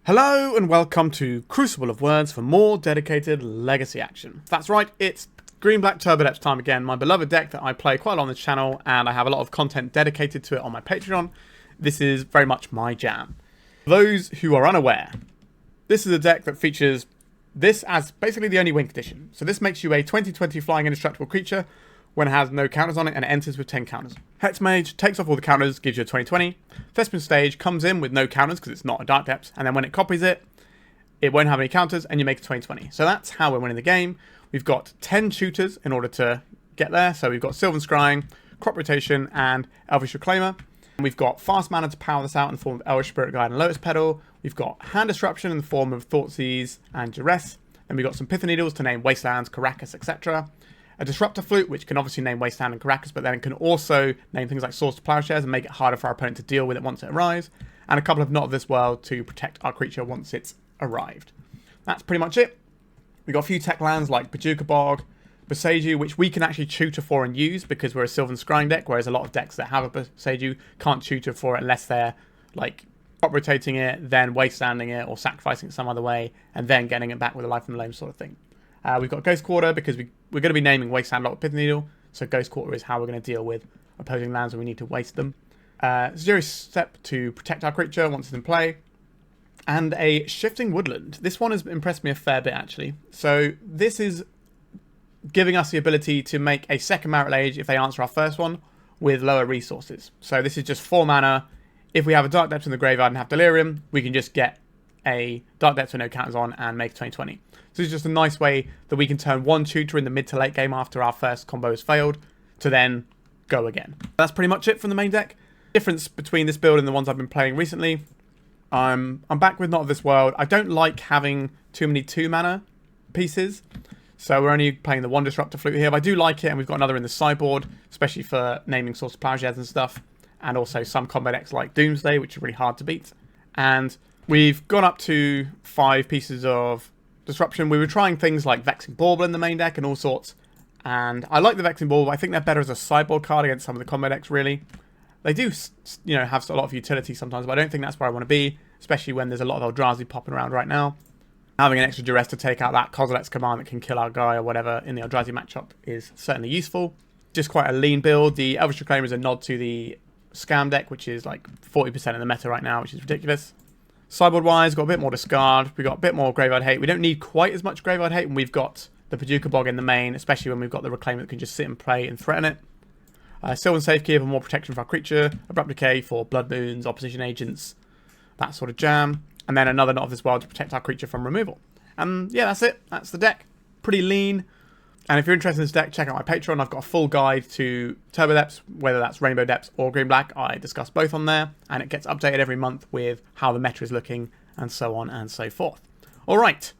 Hello and welcome to Crucible of Words for more dedicated legacy action. That's right, it's Green Black Turbodepths time again, my beloved deck that I play quite a lot on this channel, and I have a lot of content dedicated to it on my Patreon. This is very much my jam. For those who are unaware, this is a deck that features this as basically the only win condition. So this makes you a 20/20 flying indestructible creature when it has no counters on it and it enters with 10 counters. Hexmage takes off all the counters, gives you a 20/20. Thespian stage comes in with no counters because it's not a Dark Depths, and then when it copies it, it won't have any counters and you make a 20/20. So that's how we're winning the game. We've got 10 shooters in order to get there. So we've got Sylvan Scrying, Crop Rotation, and Elvish Reclaimer. And we've got fast mana to power this out in the form of Elvish Spirit Guide and Lotus Petal. We've got hand disruption in the form of Thoughtseize and Duress. And we've got some Pithing Needles to name Wastelands, Caracas, etc. A Disruptor Flute, which can obviously name Wasteland and Caracas, but then it can also name things like Swords to Plowshares and make it harder for our opponent to deal with it once it arrives. And a couple of Not of This World to protect our creature once it's arrived. That's pretty much it. We've got a few tech lands like Bojuka Bog, Boseiju, which we can actually tutor for and use because we're a Sylvan Scrying deck, whereas a lot of decks that have a Boseiju can't tutor for it unless they're like crop rotating it, then wastelanding it, or sacrificing it some other way, and then getting it back with a Life from the Loam sort of thing. We've got Ghost Quarter because we're going to be naming Wasteland a lot with Pithing Needle, so Ghost Quarter is how we're going to deal with opposing lands when we need to waste them. Sejiri Steppe to protect our creature once it's in play, and a Shifting Woodland. This one has impressed me a fair bit actually. So this is giving us the ability to make a second MARIT LAGE if they answer our first one with lower resources. So this is just 4 mana. If we have a Dark Depths in the graveyard and have Delirium, we can just get a Dark Depths with no counters on and make 20/20. So it's just a nice way that we can turn one tutor in the mid to late game after our first combo has failed to then go again. That's pretty much it from the main deck. Difference between this build and the ones I've been playing recently. I'm back with Not of This World. I don't like having too many 2 mana pieces. So we're only playing the 1 Disruptor Flute here. But I do like it, and we've got another in the sideboard, especially for naming Swords to Plowshares and stuff. And also some combo decks like Doomsday, which are really hard to beat. And we've gone up to 5 pieces of disruption. We were trying things like Vexing Bauble in the main deck and all sorts. And I like the Vexing Bauble. I think they're better as a sideboard card against some of the combo decks, really. They do, have a lot of utility sometimes, but I don't think that's where I want to be, especially when there's a lot of Eldrazi popping around right now. Having an extra Duress to take out that Kozilek's command that can kill our guy or whatever in the Eldrazi matchup is certainly useful. Just quite a lean build. The Elvish Reclaimer is a nod to the Scam deck, which is like 40% of the meta right now, which is ridiculous. Sideboard-wise, got a bit more discard. We've got a bit more Graveyard Hate. We don't need quite as much Graveyard Hate when we've got the Bojuka Bog in the main, especially when we've got the Reclaimer that can just sit and play and threaten it. Sylvan Safekeeper for more protection for our creature. Abrupt Decay for Blood Moons, Opposition Agents, that sort of jam. And then another Not of This World to protect our creature from removal. And yeah, that's it. That's the deck. Pretty lean. And if you're interested in this deck, check out my Patreon. I've got a full guide to Turbodepths, whether that's Rainbow Depths or Green Black. I discuss both on there, and it gets updated every month with how the meta is looking, and so on and so forth. Alright,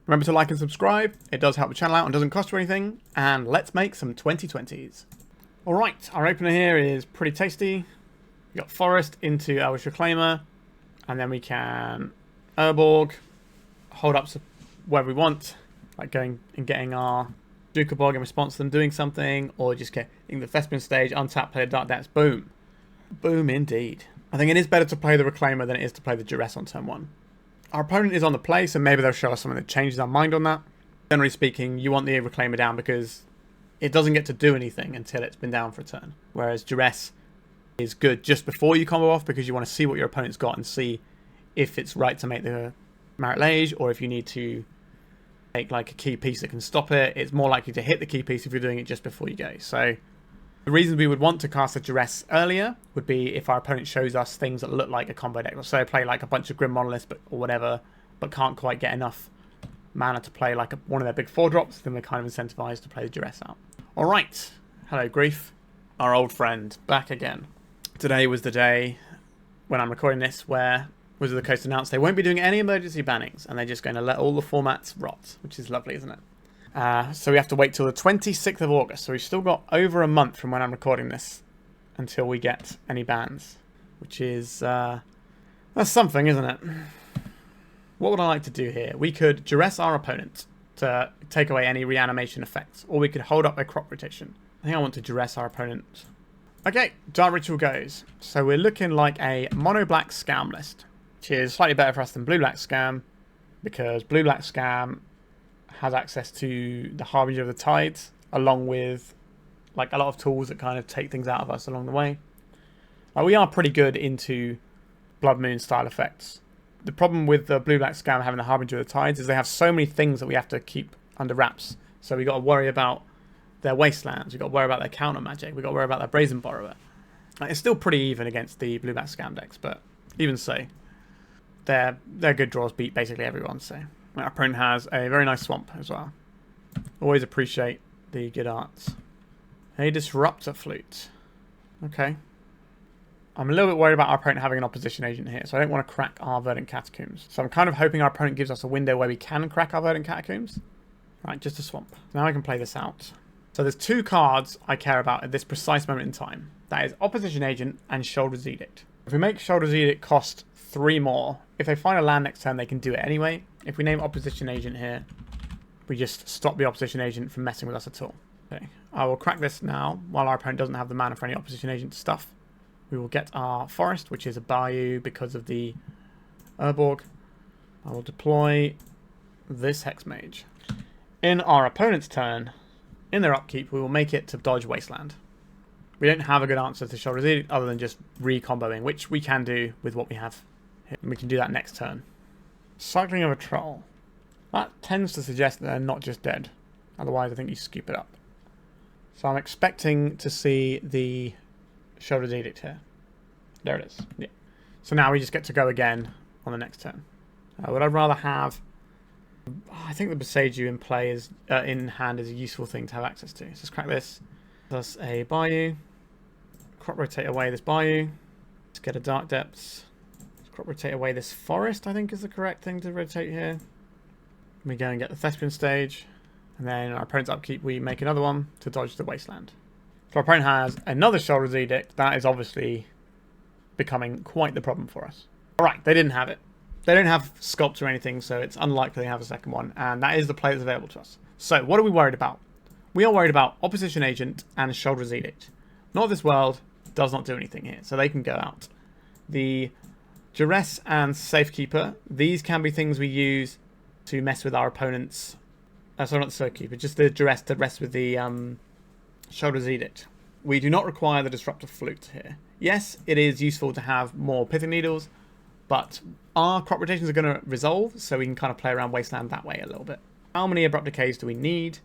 remember to like and subscribe. It does help the channel out and doesn't cost you anything. And let's make some 2020s. Alright, our opener here is pretty tasty. We've got Forest into Elvish Reclaimer, and then we can Urborg, hold up wherever we want, like going and getting our Bojuka Bog in response to them doing something, or just getting the Thespian stage, untap, play the Dark Depths, boom. Boom indeed. I think it is better to play the Reclaimer than it is to play the Duress on turn 1. Our opponent is on the play, so maybe they'll show us something that changes our mind on that. Generally speaking, you want the Reclaimer down because it doesn't get to do anything until it's been down for a turn. Whereas Duress is good just before you combo off because you want to see what your opponent's got and see if it's right to make the MARIT LAGE, or if you need to make like a key piece that can stop it. It's more likely to hit the key piece if you're doing it just before you go. So the reason we would want to cast a Duress earlier would be if our opponent shows us things that look like a combo deck. So play like a bunch of Grim Monoliths or whatever, but can't quite get enough mana to play like one of their big 4-drops, then we're kind of incentivized to play the Duress out. Alright, hello Grief, our old friend, back again. Today was the day, when I'm recording this, where Wizards of the Coast announced they won't be doing any emergency bannings, and they're just going to let all the formats rot, which is lovely, isn't it? So we have to wait till the 26th of August, so we've still got over a month from when I'm recording this until we get any bans, which is, that's something, isn't it? What would I like to do here? We could Duress our opponent to take away any reanimation effects, or we could hold up a Crop Rotation. I think I want to Duress our opponent. Okay, Dark Ritual goes. So we're looking like a mono black scam list. which is slightly better for us than Blue-Black Scam, because Blue-Black Scam has access to the Harbinger of the Tides, along with like a lot of tools that kind of take things out of us along the way. We are pretty good into Blood Moon style effects. The problem with the Blue-Black Scam having the Harbinger of the Tides is they have so many things that we have to keep under wraps. So we got to worry about their Wastelands, we got to worry about their counter magic, we got to worry about their Brazen Borrower. It's still pretty even against the Blue-Black Scam decks, but even so, their good draws beat basically everyone. So our opponent has a very nice swamp as well. Always appreciate the good arts. A Disruptor Flute. Okay. I'm a little bit worried about our opponent having an opposition agent here, so I don't want to crack our Verdant Catacombs. So I'm kind of hoping our opponent gives us a window where we can crack our Verdant Catacombs. Right, just a swamp. Now I can play this out. So there's two cards I care about at this precise moment in time. That is Opposition Agent and Shoulder's Edict. If we make Shoulder's Edict cost 3 more, if they find a land next turn, they can do it anyway. If we name Opposition Agent here, we just stop the Opposition Agent from messing with us at all. Okay, I will crack this now while our opponent doesn't have the mana for any Opposition Agent stuff. We will get our Forest, which is a Bayou because of the Urborg. I will deploy this Hexmage. In our opponent's turn, in their upkeep, we will make it to dodge Wasteland. We don't have a good answer to Shoulder's Edict other than just re-comboing, which we can do with what we have here. And we can do that next turn. Cycling of a Troll. That tends to suggest that they're not just dead. Otherwise, I think you scoop it up. So I'm expecting to see the Shoulder's Edict here. There it is. Yeah. So now we just get to go again on the next turn. Would I rather have... I think the Boseiju in play is in hand is a useful thing to have access to. So let's crack this. Plus a Bayou. Crop rotate away this Bayou. Let's get a Dark Depths. Let's crop rotate away this Forest, I think is the correct thing to rotate here. We go and get the Thespian stage. And then our opponent's upkeep, we make another one to dodge the Wasteland. So our opponent has another Shoulder's Edict. That is obviously becoming quite the problem for us. Alright, they didn't have it. They don't have Sculpt or anything, so it's unlikely they have a second one. And that is the play that's available to us. So what are we worried about? We are worried about Opposition Agent and Shoulder's Edict. Not of this world, does not do anything here, so they can go out. The Duress and Safekeeper, these can be things we use to mess with our opponents. Sorry, not the Safekeeper, just the Duress to rest with the Shoulder's Edict. We do not require the Disruptor Flute here. Yes, it is useful to have more Pithing Needles, but our crop rotations are going to resolve, so we can kind of play around Wasteland that way a little bit. How many Abrupt Decays do we need?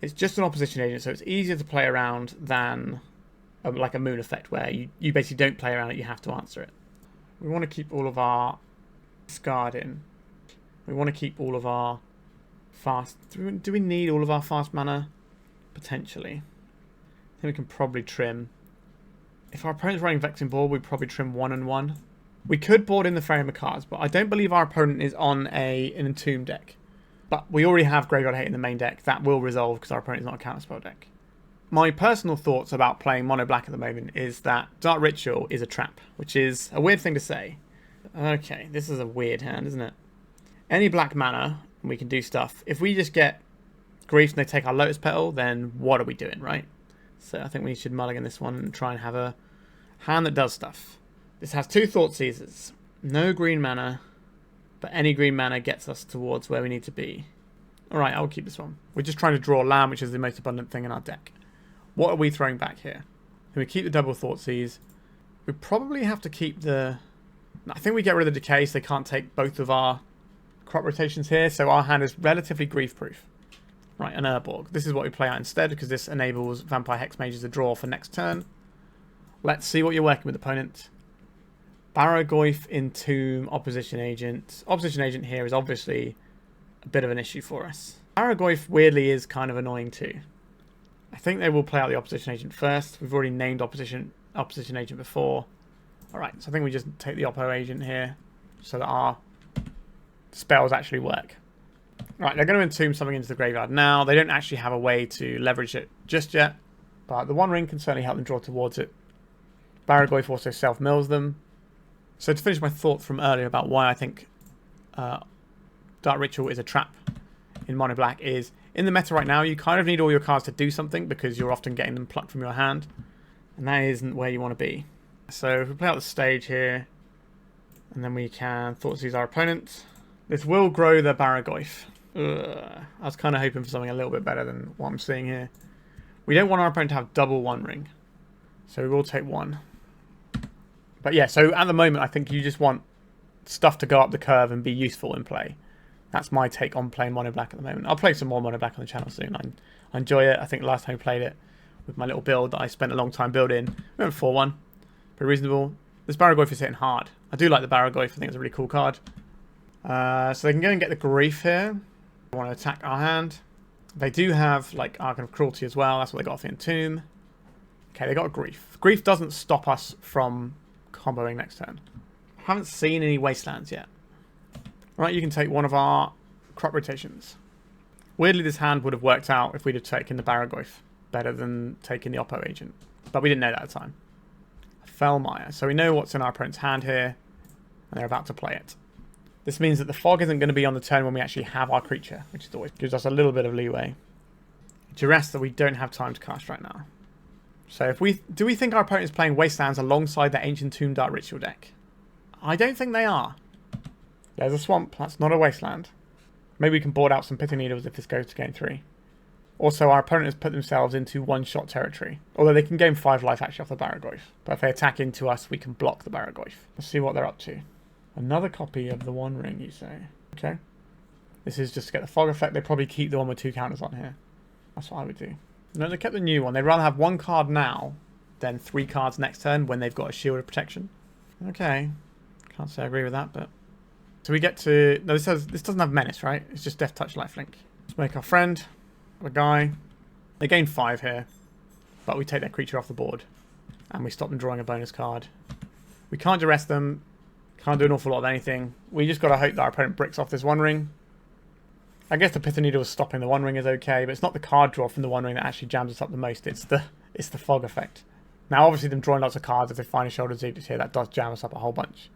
It's just an Opposition Agent, so it's easier to play around than like a Moon effect, where you basically don't play around it, you have to answer it. We want to keep all of our Scarred in. We want to keep all of our fast... Do we need all of our fast mana? Potentially. I think we can probably trim. If our opponent's running Vexing Bauble, we'd probably trim 1 and 1. We could board in the Faerie Macabres, but I don't believe our opponent is on an Entomb deck. But we already have Graveyard Hate in the main deck. That will resolve because our opponent is not a counterspell deck. My personal thoughts about playing mono black at the moment is that Dark Ritual is a trap, which is a weird thing to say. Okay, this is a weird hand, isn't it? Any black mana, and we can do stuff. If we just get Grief and they take our Lotus Petal, then what are we doing, right? So I think we should mulligan this one and try and have a hand that does stuff. This has 2 Thoughtseizes. No green mana, but any green mana gets us towards where we need to be. Alright, I'll keep this one. We're just trying to draw land, which is the most abundant thing in our deck. What are we throwing back here? Can we keep the double Thoughtseize? We probably have to keep the... I think we get rid of the Decay so they can't take both of our crop rotations here, so our hand is relatively grief-proof. Right, an Urborg. This is what we play out instead, because this enables Vampire Hexmage to draw for next turn. Let's see what you're working with, opponent. Barrogoyf, Entomb, Opposition Agent. Opposition Agent here is obviously a bit of an issue for us. Barrogoyf, weirdly, is kind of annoying too. I think they will play out the Opposition Agent first. We've already named Opposition Agent before. Alright, so I think we just take the Oppo Agent here, so that our spells actually work. Right, they're going to entomb something into the graveyard now. They don't actually have a way to leverage it just yet, but the One Ring can certainly help them draw towards it. Barrogoyf also self-mills them. So to finish my thought from earlier about why I think Dark Ritual is a trap in mono black is, in the meta right now, you kind of need all your cards to do something because you're often getting them plucked from your hand, and that isn't where you want to be. So if we play out the stage here, And then we can Thoughtseize our opponent. This will grow the Barragoyf. I was kind of hoping for something a little bit better than what I'm seeing here. We don't want our opponent to have double One Ring. So we will take one. But yeah, so at the moment, I think you just want stuff to go up the curve and be useful in play. That's my take on playing Mono Black at the moment. I'll play some more Mono Black on the channel soon. I enjoy it. I think last time I played it with my little build that I spent a long time building, we went 4-1. Pretty reasonable. This Barragoyf is hitting hard. I do like the Barragoyf. I think it's a really cool card. So they can go and get the Grief here. They want to attack our hand. They do have like Archon of Cruelty as well. That's what they got off the Entomb. Okay, they got a Grief. Grief doesn't stop us from comboing next turn. Haven't seen any Wastelands yet. Right, you can take one of our crop rotations. Weirdly, this hand would have worked out if we'd have taken the Barragoyf better than taking the Oppo agent. But we didn't know that at the time. Felmire. So we know what's in our opponent's hand here, and they're about to play it. This means that the fog isn't going to be on the turn when we actually have our creature, which is always gives us a little bit of leeway. Duress that we don't have time to cast right now. So if we do we think our opponent is playing Wastelands alongside the Ancient Tomb Dark Ritual deck? I don't think they are. There's a swamp. That's not a Wasteland. Maybe we can board out some Pithing Needles if this goes to game 3. Also, our opponent has put themselves into one-shot territory. Although they can gain 5 life actually off the Barragoyf. But if they attack into us, we can block the Barragoyf. Let's see what they're up to. Another copy of the One Ring, you say? Okay. This is just to get the fog effect. They probably keep the one with 2 counters on here. That's what I would do. No, they kept the new one. They'd rather have 1 card now than 3 cards next turn when they've got a shield of protection. Okay. Can't say I agree with that, but... So we get to... No, this doesn't have Menace, right? It's just Death Touch Lifelink. Let's make our friend, a guy. They gain 5 here, but we take their creature off the board. And we stop them drawing a bonus card. We can't duress them. Can't do an awful lot of anything. We just got to hope that our opponent bricks off this One Ring. I guess the Pithing Needle stopping the One Ring is okay, but it's not the card draw from the One Ring that actually jams us up the most. It's the fog effect. Now, obviously, them drawing lots of cards, if they find a Shoulder's Edict here, that does jam us up a whole bunch.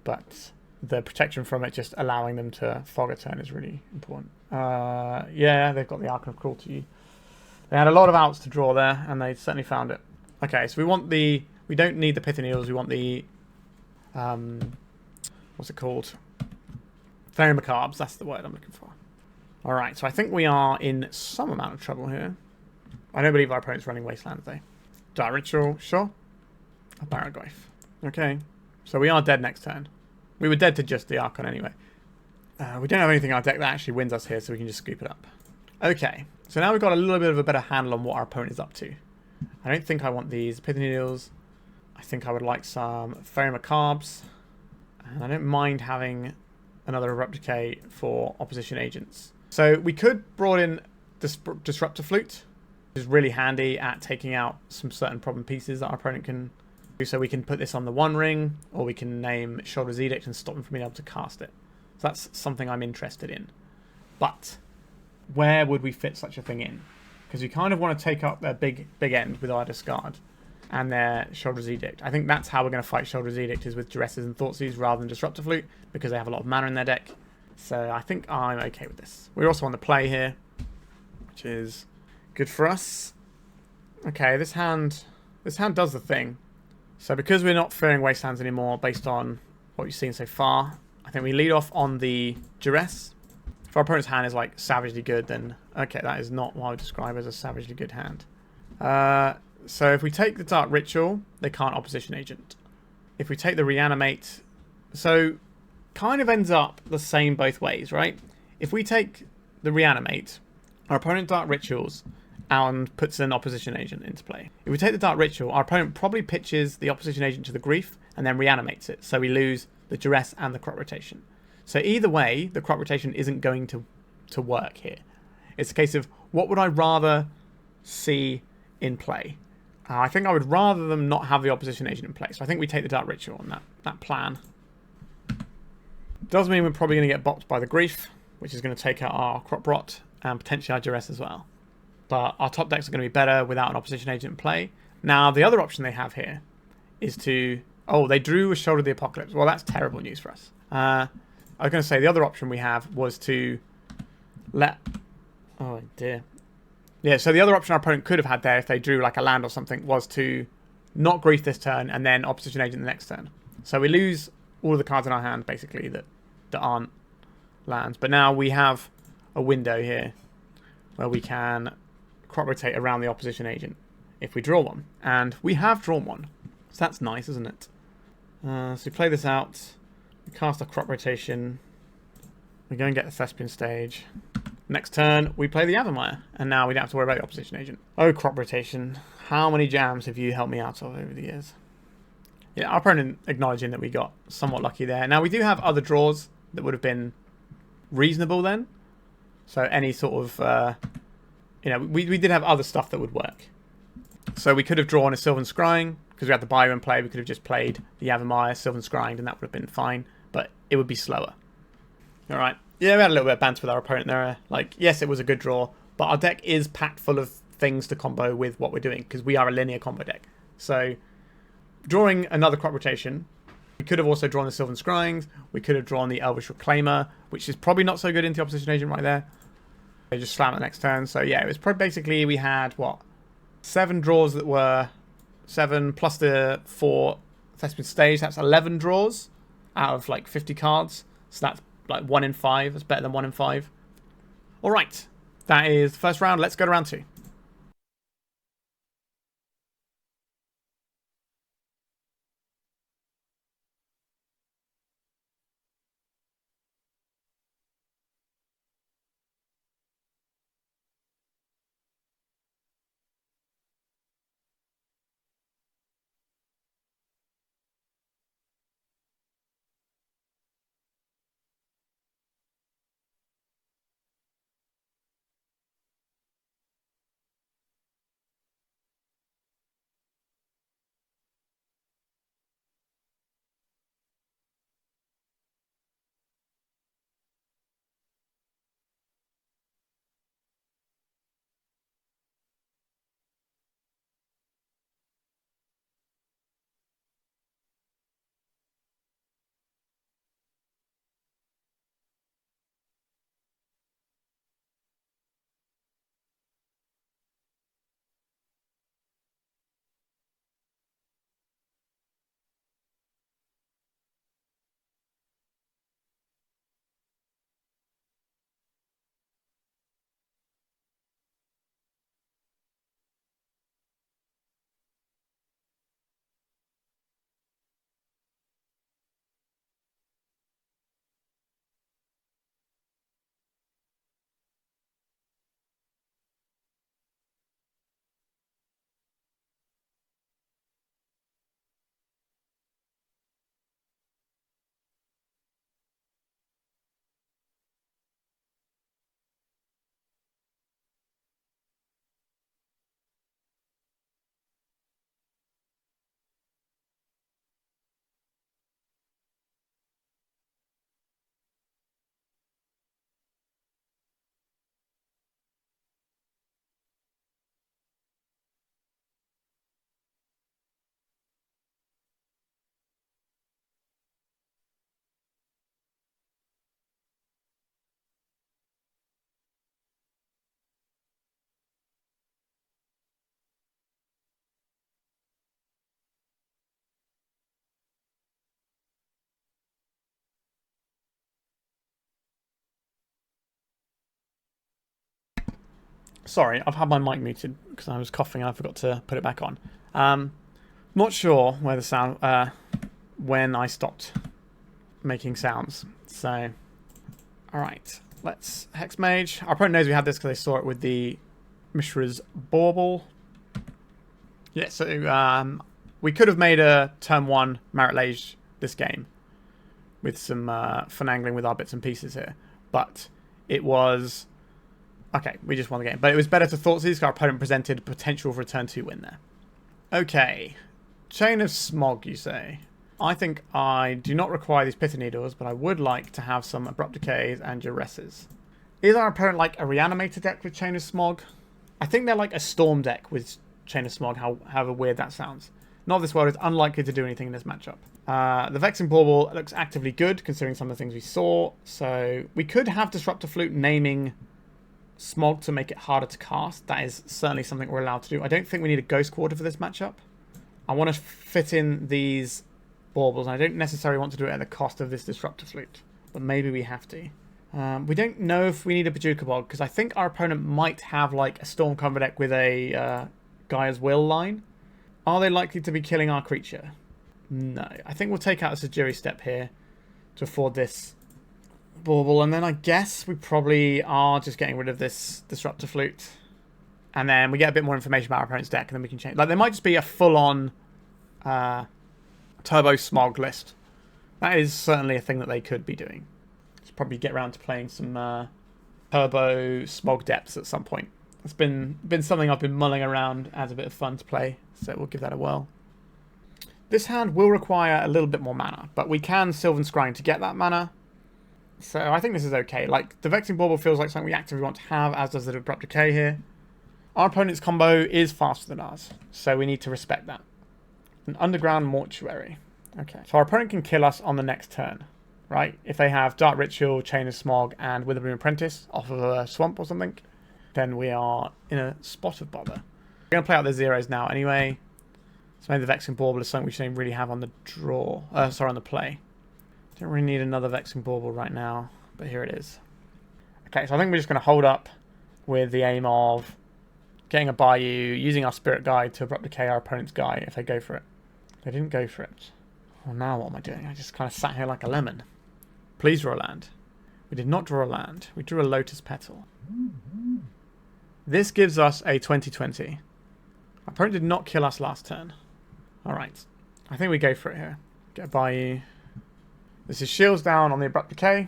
But the protection from it, just allowing them to fog a turn, is really important. Yeah, they've got the Archon of Cruelty. They had a lot of outs to draw there, and they certainly found it. Okay, so we want the... We don't need the Pithing Needles, we want the... what's it called? Faerie Macabres, that's the word I'm looking for. Alright, so I think we are in some amount of trouble here. I don't believe our opponent's running Wastelands, though. Dark Ritual, sure. A Barragoyf. Okay, so we are dead next turn. We were dead to just the Archon anyway. We don't have anything in our deck that actually wins us here, so we can just scoop it up. Okay, so now we've got a little bit of a better handle on what our opponent is up to. I don't think I want these Pithing Needles. I think I would like some Faerie Macabres. And I don't mind having another Abrupt Decay for opposition agents. So we could brought in Disruptor Flute, which is really handy at taking out some certain problem pieces that our opponent can do. So we can put this on the One Ring, or we can name Shoulder's Edict and stop them from being able to cast it. So that's something I'm interested in. But where would we fit such a thing in? Because we kind of want to take up their big end with our discard and their Shoulder's Edict. I think that's how we're going to fight Shoulder's Edict, is with Duresses and Thoughtseize rather than Disruptor Flute, because they have a lot of mana in their deck. So I think I'm okay with this. We're also on the play here, which is good for us. Okay, this hand does the thing. So because we're not fearing Wastelands anymore, based on what you've seen so far, I think we lead off on the Duress. If our opponent's hand is like savagely good, then okay, that is not what I would describe as a savagely good hand. So if we take the Dark Ritual, they can't opposition agent. If we take the Reanimate, so kind of ends up the same both ways, right? If we take the Reanimate, our opponent Dark Rituals and puts an opposition agent into play. If we take the Dark Ritual, our opponent probably pitches the opposition agent to the Grief and then reanimates it. So we lose the Duress and the crop rotation. So either way, the crop rotation isn't going to work here. It's a case of what would I rather see in play? I think I would rather them not have the opposition agent in place. So I think we take the Dark Ritual on that plan. Does mean we're probably going to get bopped by the Grief, which is going to take out our crop rot and potentially our Duress as well. But our top decks are going to be better without an opposition agent in play. Now, the other option they have here is to... Oh, they drew a Shoulder of the Apocalypse. Well, that's terrible news for us. I was going to say the other option we have was to let... Oh, dear. Yeah, so the other option our opponent could have had there, if they drew like a land or something, was to not Grief this turn and then opposition agent the next turn. So we lose all of the cards in our hand, basically, that aren't lands. But now we have a window here where we can crop rotate around the opposition agent if we draw one. And we have drawn one. So that's nice, isn't it? So we play this out. We cast our crop rotation. We go and get the Thespian stage. Next turn, we play the Yavimaya. And now we don't have to worry about the opposition agent. Oh, crop rotation. How many jams have you helped me out of over the years? Yeah, our opponent acknowledging that we got somewhat lucky there. Now, we do have other draws that would have been reasonable then. So any sort of, we did have other stuff that would work. So we could have drawn a Sylvan Scrying, because we had the Bayou in play. We could have just played the Yavimaya, Sylvan Scrying, and that would have been fine. But it would be slower. All right. Yeah, we had a little bit of banter with our opponent there. Like, yes, it was a good draw, but our deck is packed full of things to combo with what we're doing, because we are a linear combo deck. So drawing another crop rotation, we could have also drawn the Sylvan Scryings. We could have drawn the Elvish Reclaimer, which is probably not so good into the opposition agent right there. They just slam it next turn. So yeah, it was probably basically we had, what, 7 draws that were 7 plus the 4 Thespian stage. That's 11 draws out of like 50 cards. So that's like 1 in 5. That's better than 1 in 5. All right. That is the first round. Let's go to round 2. Sorry, I've had my mic muted because I was coughing and I forgot to put it back on. Not sure where the sound, when I stopped making sounds. So, alright, let's Hexmage. Our opponent knows we had this because they saw it with the Mishra's Bauble. Yeah, so we could have made a turn 1 MARIT LAGE this game with some finagling with our bits and pieces here. But it was... Okay, we just won the game. But it was better to Thoughtseize because our opponent presented potential for a turn 2 win there. Okay. Chain of Smog, you say? I think I do not require these Pithing Needles, but I would like to have some Abrupt Decays and Duresses. Is our opponent like a Reanimator deck with Chain of Smog? I think they're like a Storm deck with Chain of Smog, however weird that sounds. Not of this world, it's unlikely to do anything in this matchup. The Vexing Bauble looks actively good, considering some of the things we saw. So we could have Disruptor Flute naming Smog to make it harder to cast. That is certainly something we're allowed to do. I don't think we need a Ghost Quarter for this matchup. I want to fit in these baubles. And I don't necessarily want to do it at the cost of this Disruptor Flute, but maybe we have to. We don't know if we need a Bojuka Bog, because I think our opponent might have like a Stormcover deck with a Gaia's Will line. Are they likely to be killing our creature? No. I think we'll take out a Sejiri Steppe here to afford this bauble, and then I guess we probably are just getting rid of this Disruptor Flute. And then we get a bit more information about our opponent's deck, and then we can change. Like, there might just be a full-on Turbo Smog list. That is certainly a thing that they could be doing. Let's probably get around to playing some Turbo Smog Depths at some point. It's been something I've been mulling around as a bit of fun to play, so we'll give that a whirl. This hand will require a little bit more mana, but we can Sylvan Scrying to get that mana. So I think this is okay. Like, the Vexing Bauble feels like something we actively want to have, as does the Abrupt Decay here. Our opponent's combo is faster than ours, so we need to respect that. An Underground Mortuary. Okay, so our opponent can kill us on the next turn, right? If they have Dark Ritual, Chain of Smog, and Witherbloom Apprentice off of a swamp or something, then we are in a spot of bother. We're going to play out the zeros now anyway. So maybe the Vexing Bauble is something we shouldn't really have on the draw. Sorry, on the play. Don't really need another Vexing Bauble right now, but here it is. Okay, so I think we're just going to hold up with the aim of getting a Bayou, using our Spirit Guide to Abrupt Decay our opponent's guy if they go for it. They didn't go for it. Well, now what am I doing? I just kind of sat here like a lemon. Please draw a land. We did not draw a land. We drew a Lotus Petal. This gives us a 20/20. Our opponent did not kill us last turn. Alright. I think we go for it here. Get a Bayou. This is shields down on the Abrupt Decay,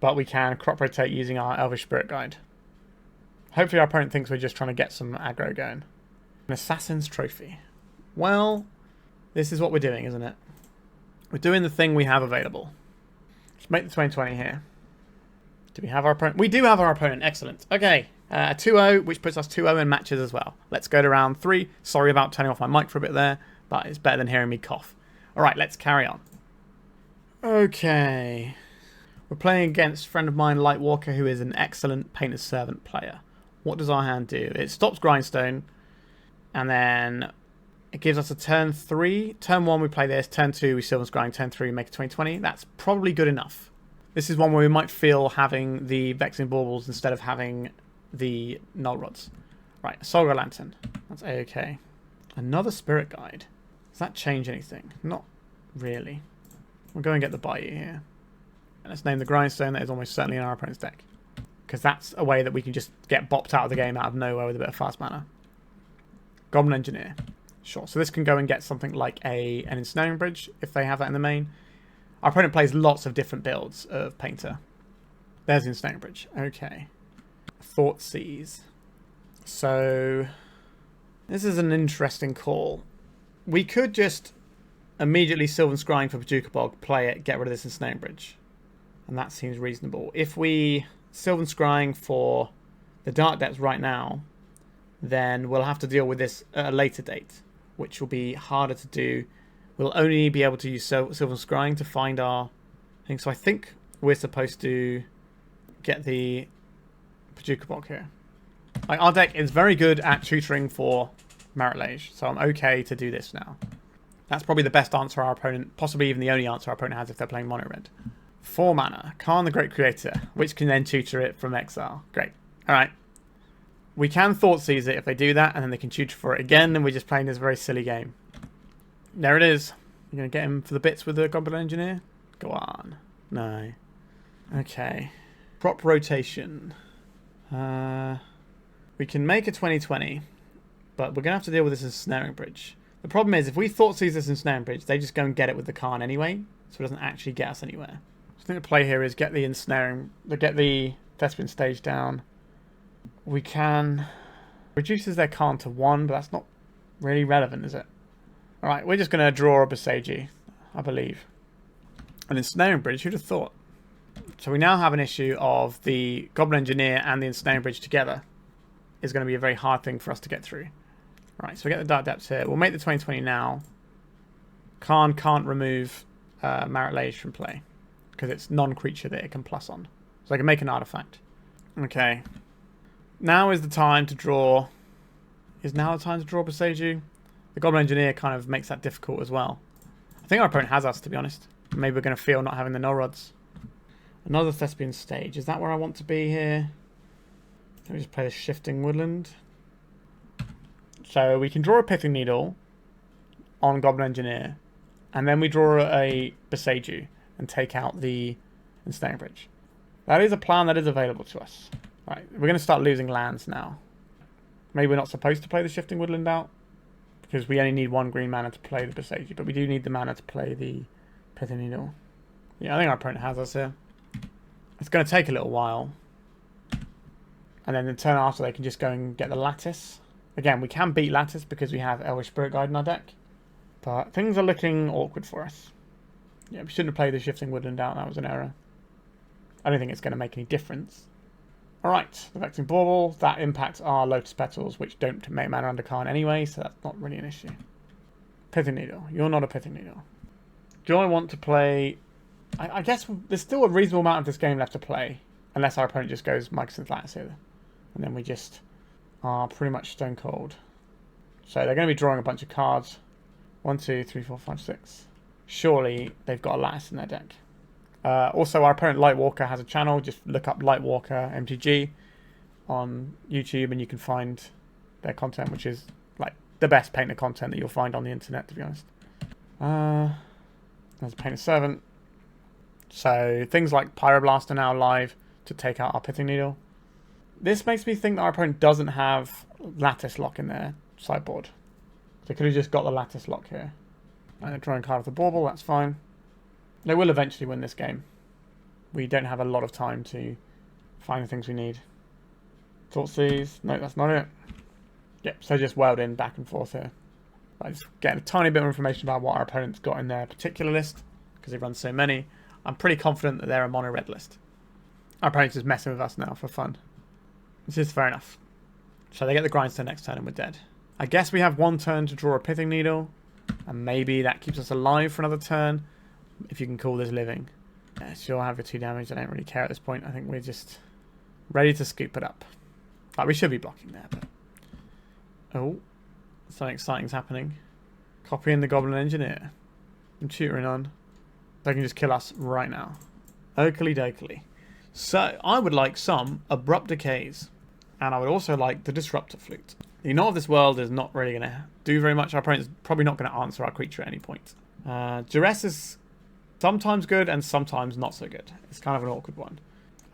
but we can crop rotate using our Elvish Spirit Guide. Hopefully our opponent thinks we're just trying to get some aggro going. An Assassin's Trophy. Well, this is what we're doing, isn't it? We're doing the thing we have available. Let's make the 20/20 here. Do we have our opponent? We do have our opponent. Excellent. Okay. A 2-0, which puts us 2-0 in matches as well. Let's go to round 3. Sorry about turning off my mic for a bit there, but it's better than hearing me cough. Alright, let's carry on. Okay. We're playing against a friend of mine, Lightwalker, who is an excellent Painter's Servant player. What does our hand do? It stops Grindstone, and then it gives us a turn 3. Turn 1, we play this. Turn 2, we Sylvan Scrying. Turn 3, we make a 20/20. That's probably good enough. This is one where we might feel having the Vexing Baubles instead of having the Null Rods. Right, Solgar Lantern. That's A-okay. Another Spirit Guide. Does that change anything? Not really. We'll go and get the Bayou here. And let's name the Grindstone. That is almost certainly in our opponent's deck, because that's a way that we can just get bopped out of the game out of nowhere with a bit of fast mana. Goblin Engineer. Sure, so this can go and get something like an Ensnaring Bridge, if they have that in the main. Our opponent plays lots of different builds of Painter. There's the Ensnaring Bridge. Okay. Thoughtseize. So, this is an interesting call. We could just immediately Sylvan Scrying for Bojuka Bog, play it, get rid of this Ensnaring Bridge. And that seems reasonable. If we Sylvan Scrying for the Dark Depths right now, then we'll have to deal with this at a later date, which will be harder to do. We'll only be able to use Sylvan Scrying to find our thing. So I think we're supposed to get the Bojuka Bog here. Like, our deck is very good at tutoring for MARIT LAGE, so I'm okay to do this now. That's probably the best answer our opponent, possibly even the only answer our opponent has if they're playing mono red. 4 mana, Khan the Great Creator, which can then tutor it from exile. Great. Alright. We can Thoughtseize it if they do that, and then they can tutor for it again, and we're just playing this very silly game. There it is. You're going to get him for the bits with the Goblin Engineer? Go on. No. Okay. Crop rotation. We can make a 20/20, but we're going to have to deal with this Ensnaring Bridge. The problem is, if we Thoughtseize this Ensnaring Bridge, they just go and get it with the Khan anyway, so it doesn't actually get us anywhere. So I think the play here is get the get the Thespian stage down. We can reduces their Khan to 1, but that's not really relevant, is it? Alright, we're just going to draw a Boseiju, I believe. An Ensnaring Bridge, who'd have thought? So we now have an issue of the Goblin Engineer and the Ensnaring Bridge together is going to be a very hard thing for us to get through. Right, so we get the Dark Depths here. We'll make the 20/20 now. Khan can't remove MARIT LAGE from play, because it's non-creature that it can plus on. So I can make an artifact. Okay. Now is the time to draw... Is now the time to draw Boseiju? The Goblin Engineer kind of makes that difficult as well. I think our opponent has us, to be honest. Maybe we're going to feel not having the null rods. Another Thespian stage. Is that where I want to be here? Let me just play the Shifting Woodland. So we can draw a Pithing Needle on Goblin Engineer. And then we draw a Boseiju and take out the Ensnaring Bridge. That is a plan that is available to us. Right, we're going to start losing lands now. Maybe we're not supposed to play the Shifting Woodland out, because we only need 1 green mana to play the Boseiju, but we do need the mana to play the Pithing Needle. Yeah, I think our opponent has us here. It's going to take a little while. And then the turn after, they can just go and get the Lattice. Again, we can beat Lattice because we have Elvish Spirit Guide in our deck. But things are looking awkward for us. Yeah, we shouldn't have played the Shifting Woodland out. That was an error. I don't think it's going to make any difference. Alright, the Vexing Bauble. That impacts our Lotus Petals, which don't make mana under Karn anyway, so that's not really an issue. Pithing Needle. You're not a Pithing Needle. Do I want to play... I guess there's still a reasonable amount of this game left to play, unless our opponent just goes Mycosynth Lattice here. And then we just are pretty much stone cold. So they're going to be drawing a bunch of cards. 1, 2, 3, 4, 5, 6. Surely they've got a Lattice in their deck. Also, our opponent Lightwalker has a channel. Just look up Lightwalker MTG on YouTube and you can find their content, which is like the best painter content that you'll find on the internet, to be honest. There's a Painter Servant. So things like Pyroblast are now live to take out our Pithing Needle. This makes me think that our opponent doesn't have Lattice Lock in their sideboard. They could have just got the Lattice Lock here. And they're drawing a card of the Bauble, that's fine. They will eventually win this game. We don't have a lot of time to find the things we need. Thoughtseize. No, that's not it. Yep, so just weld in back and forth here. I just get a tiny bit of information about what our opponent's got in their particular list, because they run so many. I'm pretty confident that they're a mono-red list. Our opponent's just messing with us now for fun. Which is fair enough. So they get the Grindstone next turn and we're dead. I guess we have 1 turn to draw a Pithing Needle, and maybe that keeps us alive for another turn, if you can call this living. Yeah, sure, have your 2 damage. I don't really care at this point. I think we're just ready to scoop it up. Like, we should be blocking there, but... Oh, something exciting's happening. Copying the Goblin Engineer. I'm tutoring on. They can just kill us right now. Oakley dokley. So, I would like some Abrupt Decays. And I would also like the Disruptor Flute. The Knot of this world is not really going to do very much. Our opponent's probably not going to answer our creature at any point. Duress is sometimes good and sometimes not so good. It's kind of an awkward one.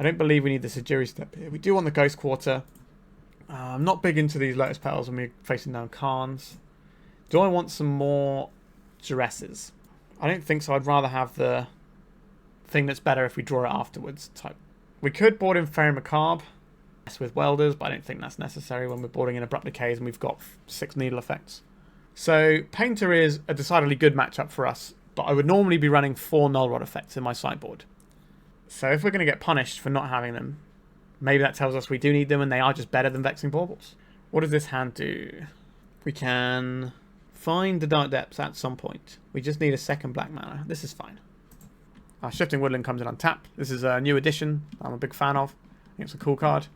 I don't believe we need the Sejiri Steppe here. We do want the Ghost Quarter. I'm not big into these Lotus Petals when we're facing down Karns. Do I want some more Duresses? I don't think so. I'd rather have the thing that's better if we draw it afterwards type. We could board in Faerie Macabre with Welders, but I don't think that's necessary when we're boarding in Abrupt Decays and we've got 6 Needle effects. So Painter is a decidedly good matchup for us, but I would normally be running 4 Null Rod effects in my sideboard. So if we're going to get punished for not having them, maybe that tells us we do need them and they are just better than Vexing Baubles. What does this hand do? We can find the Dark Depths at some point. We just need a 2nd black mana. This is fine. Our Shifting Woodland comes in on tap. This is a new addition I'm a big fan of. I think it's a cool card.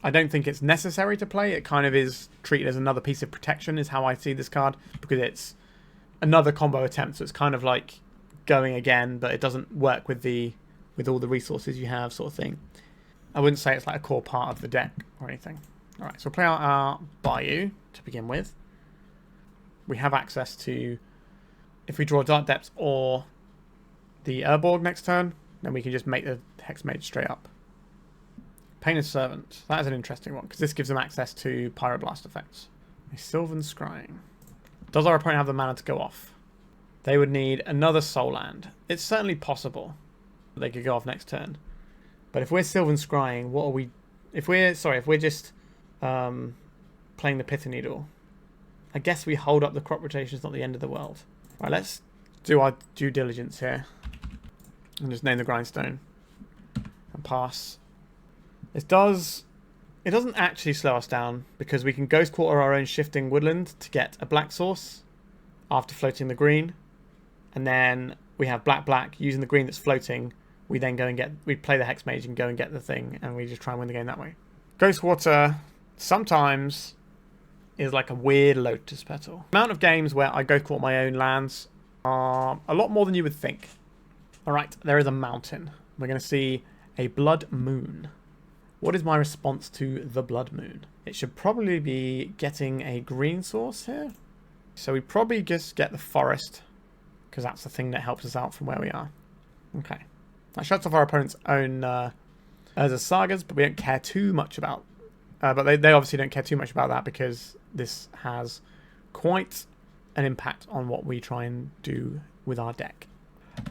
I don't think it's necessary to play. It kind of is treated as another piece of protection is how I see this card, because it's another combo attempt. So it's kind of like going again, but it doesn't work with all the resources you have, sort of thing. I wouldn't say it's like a core part of the deck or anything. All right, so we'll play out our Bayou to begin with. We have access to, if we draw Dark Depths or the Urborg next turn, then we can just make the Hexmage straight up. Painter's Servant. That is an interesting one, because this gives them access to Pyroblast effects. A Sylvan Scrying. Does our opponent have the mana to go off? They would need another Soul Land. It's certainly possible that they could go off next turn. But if we're Sylvan Scrying, what are we... If we're just playing the Pithing Needle, I guess we hold up the crop rotation. It's not the end of the world. Right, let's do our due diligence here. And just name the Grindstone. And pass. It doesn't actually slow us down, because we can Ghost Quarter our own Shifting Woodland to get a black source after floating the green. And then we have black using the green that's floating. We then we play the Hexmage and go and get the thing, and we just try and win the game that way. Ghost Quarter sometimes is like a weird Lotus Petal. The amount of games where I Ghost Quarter my own lands A lot more than you would think. Alright, there is a mountain. We're going to see a blood moon. What is my response to the blood moon? It should probably be getting a green source here. So we probably just get the forest, because that's the thing that helps us out from where we are. Okay. That shuts off our opponent's own sagas, but we don't care too much about. But they obviously don't care too much about that because this has quite an impact on what we try and do with our deck.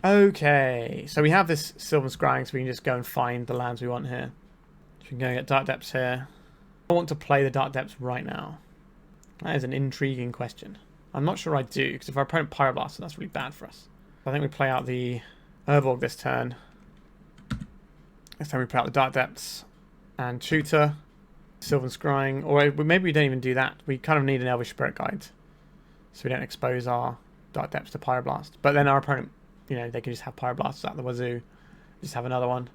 Okay, so we have this Sylvan Scrying, so we can just go and find the lands we want here. So we can go and get Dark Depths here. I want to play the Dark Depths right now. That is an intriguing question. I'm not sure I do, because if our opponent Pyroblasts, that's really bad for us. I think we play out the Urborg this turn. This time we play out the Dark Depths and Tutor, Sylvan Scrying, or maybe we don't even do that. We kind of need an Elvish Spirit Guide, so we don't expose our Dark Depths to Pyroblast. But then our opponent, you know, they can just have Pyroblasts at the wazoo, just have another one.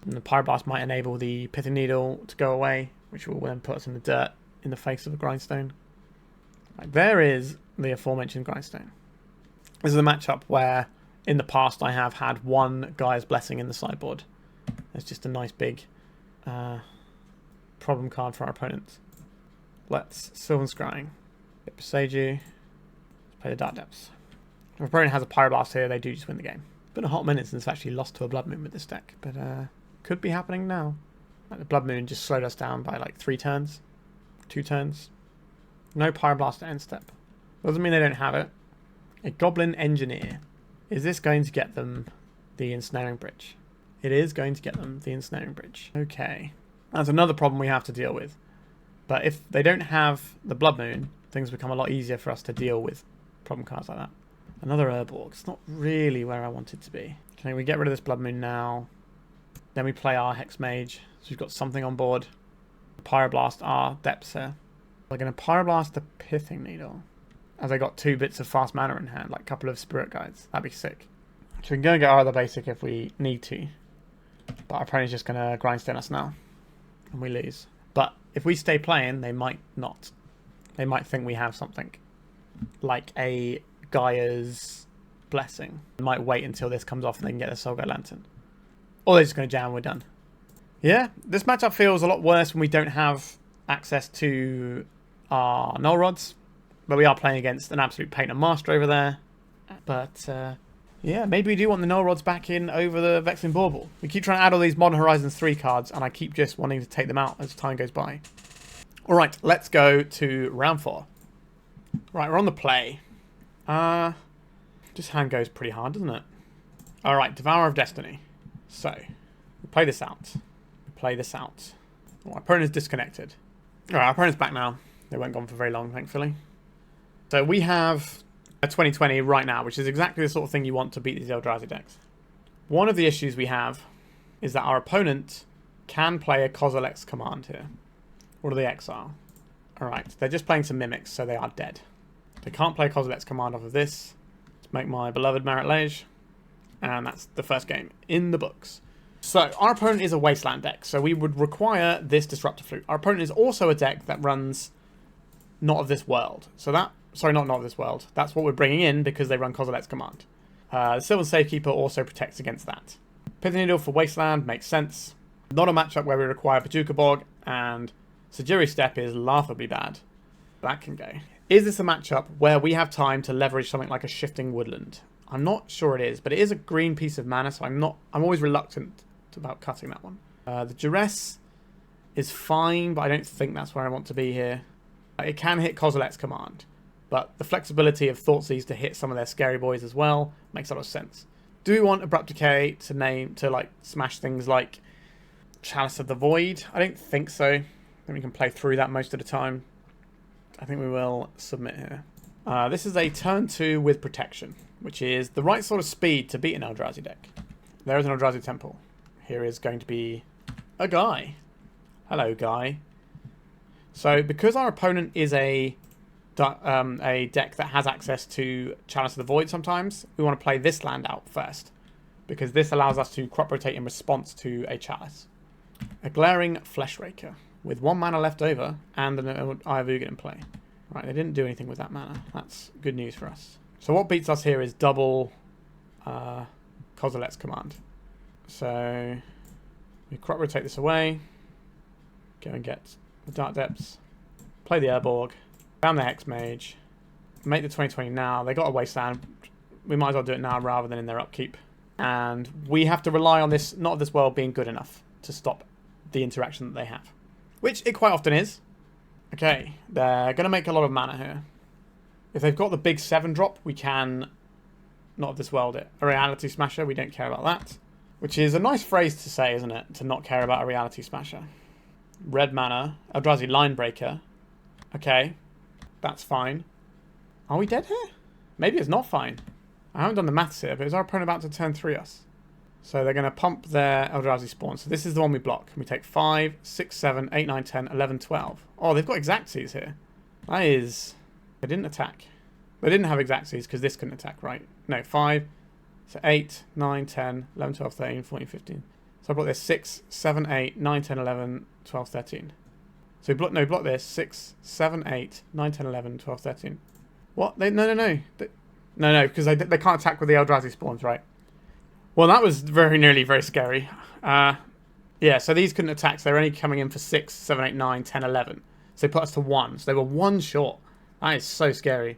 And the Pyroblast might enable the Pithing Needle to go away, which will then put us in the dirt in the face of a Grindstone. Right, there is the aforementioned Grindstone. This is a matchup where, in the past, I have had one Gaia's Blessing in the sideboard. It's just a nice big problem card for our opponents. Let's Sylvan Scrying. Get Boseiju. Let's play the Dark Depths. If our opponent has a Pyroblast here, they do just win the game. It's been a hot minute since I've actually lost to a Blood Moon with this deck, but could be happening now. Like the Blood Moon just slowed us down by like 2 turns. No Pyroblast at end step. Doesn't mean they don't have it. A Goblin Engineer. Is this going to get them the Ensnaring Bridge? It is going to get them the Ensnaring Bridge. Okay. That's another problem we have to deal with. But if they don't have the Blood Moon, things become a lot easier for us to deal with problem cards like that. Another Urborg. It's not really where I want it to be. Okay, we get rid of this Blood Moon now. Then we play our Hexmage. So we've got something on board. Pyroblast our Depths here. We're going to Pyroblast the Pithing Needle. As I got 2 bits of fast mana in hand, like a couple of Spirit Guides. That'd be sick. So we can go and get our other basic if we need to. But our opponent's just going to Grindstone us now. And we lose. But if we stay playing, they might not. They might think we have something. Like a Gaia's Blessing. They might wait until this comes off and they can get a Solgar Lantern. Or they're just going to jam and we're done. Yeah, this matchup feels a lot worse when we don't have access to our Null Rods. But we are playing against an absolute Painter Master over there. But, yeah, maybe we do want the Null Rods back in over the Vexing Bauble. We keep trying to add all these Modern Horizons 3 cards, and I keep just wanting to take them out as time goes by. Alright, let's go to round 4. Right, we're on the play. This hand goes pretty hard, doesn't it? Alright, Devourer of Destiny. So, we play this out. Oh, our opponent is disconnected. Alright, our opponent's back now. They weren't gone for very long, thankfully. So we have a 2020 right now, which is exactly the sort of thing you want to beat these Eldrazi decks. One of the issues we have is that our opponent can play a Kozilek's Command here. What do they exile? Alright, they're just playing some Mimics, so they are dead. They can't play Kozilek's Command off of this. Let's make my beloved MARIT LAGE. And that's the first game in the books. So, our opponent is a Wasteland deck, so we would require this Disruptor Flute. Our opponent is also a deck that runs Not of This World. So that... Sorry, not of This World. That's what we're bringing in because they run Kozilek's Command. The Sylvan Safekeeper also protects against that. Pithing Needle for Wasteland makes sense. Not a matchup where we require Bojuka Bog, and Sejiri Steppe is laughably bad. That can go. Is this a matchup where we have time to leverage something like a Shifting Woodland? I'm not sure it is, but it is a green piece of mana, so I'm always reluctant about cutting that one. The Duress is fine, but I don't think that's where I want to be here. It can hit Kozilek's Command, but the flexibility of Thoughtseize to hit some of their scary boys as well makes a lot of sense. Do we want Abrupt Decay to smash things like Chalice of the Void? I don't think so. I think we can play through that most of the time. I think we will submit here. This is a turn 2 with protection, which is the right sort of speed to beat an Eldrazi deck. There is an Eldrazi Temple. Here is going to be a Guy. Hello, Guy. So because our opponent is a deck that has access to Chalice of the Void sometimes, we want to play this land out first, because this allows us to crop rotate in response to a Chalice. A Glaring Fleshraker with 1 mana left over and an Eye of Ugin in play. Right, they didn't do anything with that mana. That's good news for us. So what beats us here is double Kozilek's command. So we crop rotate this away. Go and get the Dark Depths. Play the Urborg. Down the Hexmage. Make the 2020 now. They got a Wasteland. We might as well do it now rather than in their upkeep. And we have to rely on this, not this world being good enough to stop the interaction that they have. Which it quite often is. Okay, they're going to make a lot of mana here. If they've got the big 7 drop, we can not of this world it. A Reality Smasher, we don't care about that. Which is a nice phrase to say, isn't it? To not care about a Reality Smasher. Red mana, Eldrazi Linebreaker. Okay, that's fine. Are we dead here? Maybe it's not fine. I haven't done the maths here, but is our opponent about to turn 3 us? So they're going to pump their Eldrazi spawn. So this is the one we block. We take 5, 6, 7, 8, 9, 10, 11, 12. Oh, they've got Exactsies here. That is... They didn't attack. They didn't have Exactsies because this couldn't attack, right? No, 5, so 8, 9, 10, 11, 12, 13, 14, 15. So I block this 6, 7, 8, 9, 10, 11, 12, 13. So we block this 6, 7, 8, 9, 10, 11, 12, 13. What? No, because they can't attack with the Eldrazi spawns, right? Well, that was very nearly very scary. Yeah, so these couldn't attack, so they were only coming in for 6, 7, 8, 9, 10, 11. So they put us to 1. So they were 1 short. That is so scary.